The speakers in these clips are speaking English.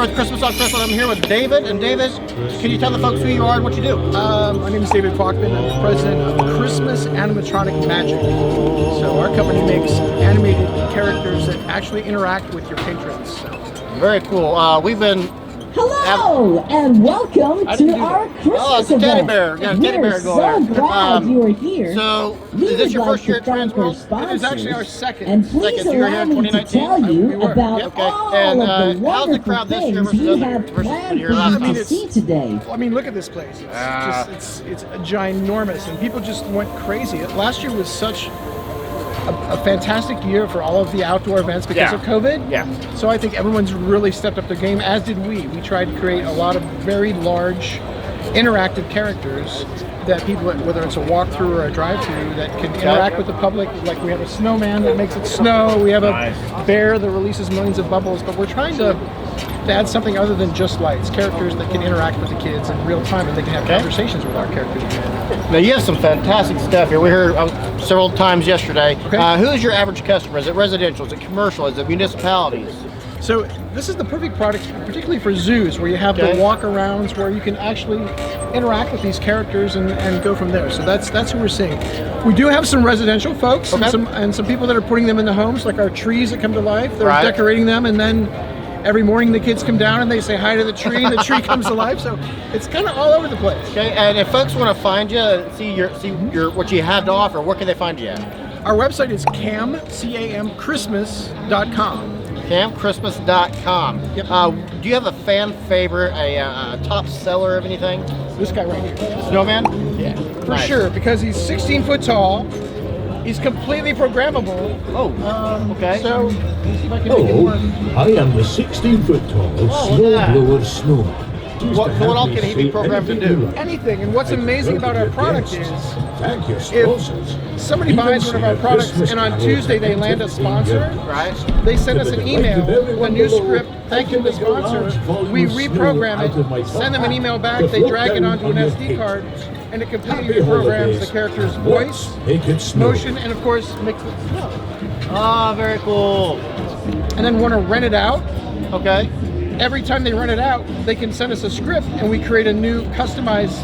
with Christmas on Crestline. I'm here with David. And David, can you tell the folks who you are and what you do? My name is David Falkman. I'm the president of Christmas Animatronic Magic. So our company makes animated characters that actually interact with your patrons. So. Very cool. We've been... Hello and welcome to our Christmas event. Teddy bear. Yeah, teddy bear We're so glad you are here. So, is this your first year at Transworld? It is actually our second. And please allow me to tell you about all of the wonderful things we have planned for you to see today. I mean, look at this place. It's ginormous, and people just went crazy. Last year was such a fantastic year for all of the outdoor events because of COVID. Yeah. So I think everyone's really stepped up their game, as did we. We tried to create a lot of very large interactive characters that people, whether it's a walkthrough or a drive-through, that can interact with the public. Like we have a snowman that makes it snow. We have a bear that releases millions of bubbles. But we're trying to add something other than just lights. Characters that can interact with the kids in real time, and they can have conversations with our characters. Now you have some fantastic stuff here. We heard several times yesterday. Who is your average customer? Is it residential? Is it commercial? Is it municipalities? So this is the perfect product, particularly for zoos, where you have the walk-arounds, where you can actually interact with these characters and go from there. So that's who we're seeing. We do have some residential folks and some people that are putting them in the homes, like our trees that come to life. They're decorating them, and then every morning the kids come down and they say hi to the tree, and the tree comes to life. So it's kind of all over the place. Okay, and if folks want to find you, see your what you have to offer, where can they find you at? Our website is camchristmas.com. camchristmas.com. Yep. Do you have a fan favorite, a top seller of anything? This guy right here. Snowman? Yeah, for sure, because he's 16 foot tall. He's completely programmable. Oh, okay. So, let's see if I can make it work. I am the 16-foot tall snowblower snowman. What else can he be programmed to do? Anything. And what's amazing about our product is, if somebody Even buys one of our say a products Christmas and on Tuesday they land a sponsor, they send us an email with a new script thanking the sponsor. We reprogram it, send them an email back, they drag it onto an SD card, and it completely reprograms the character's voice, motion, and of course makes it snow. Ah, very cool. And then want to rent it out. Okay. Every time they run it out, they can send us a script, and we create a new customized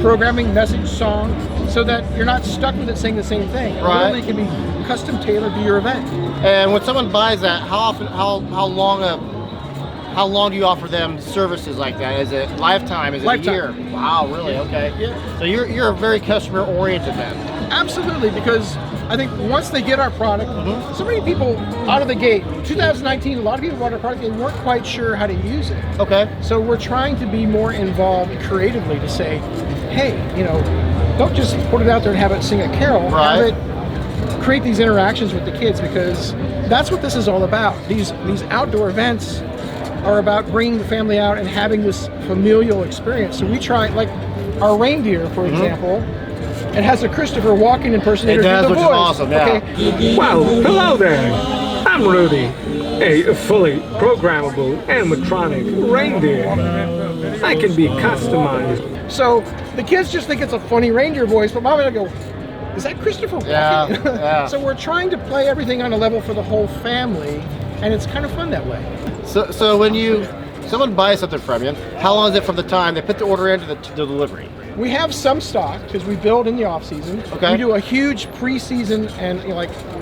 programming message song, so that you're not stuck with it saying the same thing. Right. It can be custom tailored to your event. And when someone buys that, how long do you offer them services like that? Is it lifetime? Is it a year? Wow, really? Okay. Yeah. So you're very customer oriented then. Absolutely, because I think once they get our product, so many people out of the gate, 2019, a lot of people bought our product, they weren't quite sure how to use it. Okay. So we're trying to be more involved creatively to say, hey, don't just put it out there and have it sing a carol. Have it create these interactions with the kids, because that's what this is all about. These outdoor events are about bringing the family out and having this familial experience. So we try, like our reindeer, for example, it has a Christopher Walken impersonator. It does, which is voice. awesome, yeah. Okay. Well, hello there. I'm Rudy, a fully programmable animatronic reindeer. I can be customized. So the kids just think it's a funny reindeer voice, but Mom and I go, is that Christopher Walken? Yeah. So we're trying to play everything on a level for the whole family, and it's kind of fun that way. So when someone buys something from you, how long is it from the time they put the order into the delivery? We have some stock because we build in the off season. Okay. We do a huge pre-season and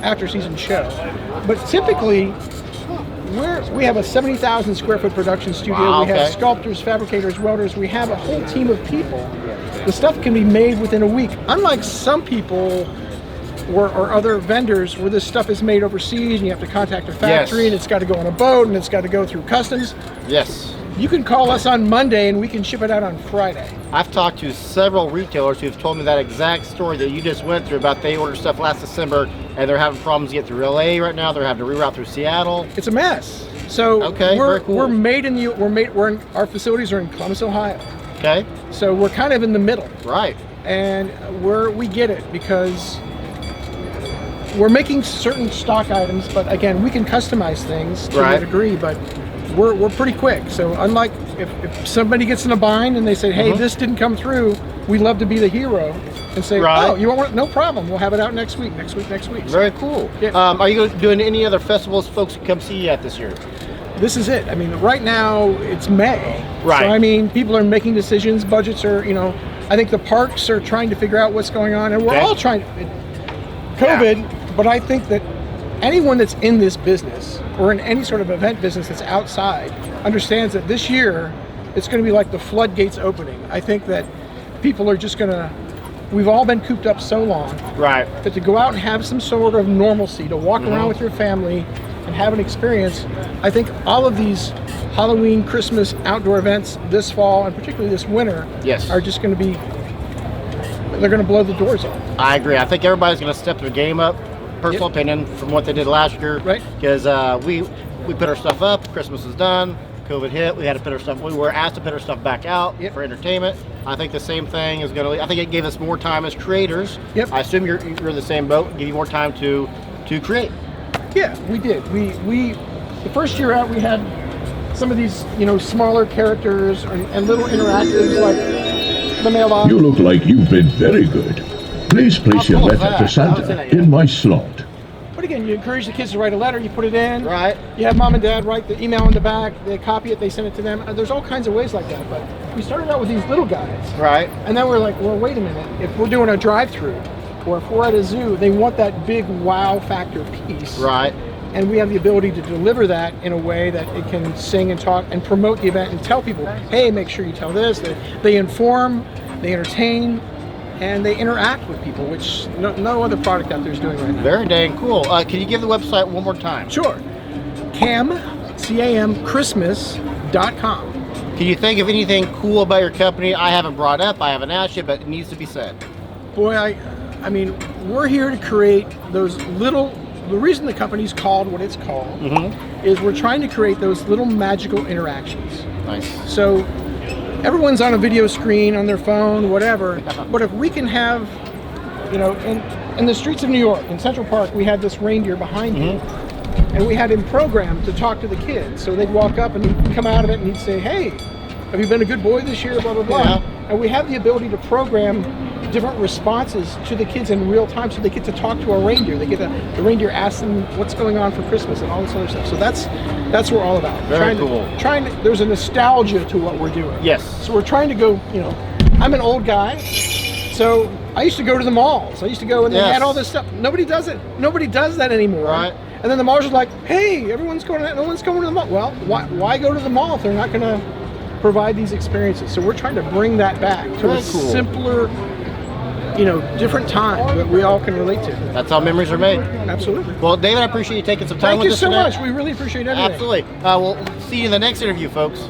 after season show, but typically we have a 70,000 square foot production studio. Wow, we have sculptors, fabricators, welders. We have a whole team of people. The stuff can be made within a week. Unlike some people or other vendors where this stuff is made overseas and you have to contact a factory and it's got to go on a boat and it's got to go through customs. Yes. You can call us on Monday and we can ship it out on Friday. I've talked to several retailers who've told me that exact story that you just went through about they ordered stuff last December and they're having problems to get through LA right now. They're having to reroute through Seattle. It's a mess. So very cool. Our facilities are in Columbus, Ohio. Okay. So we're kind of in the middle. Right. And we get it because we're making certain stock items, but again, we can customize things to a degree, but we're pretty quick. So unlike if somebody gets in a bind and they say, hey, this didn't come through, we love to be the hero and say, oh, you want one? No problem. We'll have it out next week. Very cool. Yeah. Are you doing any other festivals folks can come see you at this year? this is it. I mean, right now it's May. Right. So I mean, people are making decisions. Budgets are, you know, I think the parks are trying to figure out what's going on, and we're all trying to. COVID, but I think that anyone that's in this business or in any sort of event business that's outside understands that this year it's going to be like the floodgates opening. I think that people are just going to. We've all been cooped up so long, right? That to go out and have some sort of normalcy, to walk around with your family and have an experience, I think all of these Halloween, Christmas, outdoor events this fall, and particularly this winter, are just going to be, they're going to blow the doors off. I agree. I think everybody's going to step their game up, personal opinion, from what they did last year. Right. Because we put our stuff up, Christmas is done, COVID hit, we had to put our stuff, we were asked to put our stuff back out for entertainment. I think the same thing is going to, I think it gave us more time as creators. I assume you're in the same boat, give you more time to create. Yeah, we did. We the first year out, we had some of these, you know, smaller characters and little interactives like the mailbox. You look like you've been very good. Please place your letter to Santa in my slot. But again, you encourage the kids to write a letter, you put it in. Right. You have mom and dad write the email in the back, they copy it, they send it to them. There's all kinds of ways like that, but we started out with these little guys. Right. And then we're like, well, wait a minute. If we're doing a drive-through or if we're at a zoo, they want that big wow factor piece. Right. And we have the ability to deliver that in a way that it can sing and talk and promote the event and tell people, hey, make sure you tell this. They inform, they entertain, and they interact with people, which no other product out there is doing right now. Very dang cool. Can you give the website one more time? Sure. Christmas.com. Can you think of anything cool about your company I haven't brought up, I haven't asked you, but it needs to be said? Boy, I mean, we're here to create those little. The reason the company's called what it's called is we're trying to create those little magical interactions. Nice. So everyone's on a video screen, on their phone, whatever. But if we can have, you know, in the streets of New York, in Central Park, we had this reindeer behind you. And we had him programmed to talk to the kids. So they'd walk up and he'd come out of it and he'd say, hey, have you been a good boy this year, blah, blah, blah. And we have the ability to program different responses to the kids in real time, so they get to talk to a reindeer. They get the reindeer asks them what's going on for Christmas and all this other stuff. So that's what we're all about. Very cool. There's a nostalgia to what we're doing. Yes. So we're trying to go, you know, I'm an old guy, so I used to go to the malls. I used to go and they had all this stuff. Nobody does it. Nobody does that anymore. Right. And then the malls are like, hey, everyone's going to that. No one's going to the mall. Well, why go to the mall if they're not going to provide these experiences? So we're trying to bring that back to a simpler, you know, different time that we all can relate to. That's how memories are made. Absolutely. Well, David, I appreciate you taking some time with us today. Thank you so much. We really appreciate everything. Absolutely. We'll see you in the next interview, folks.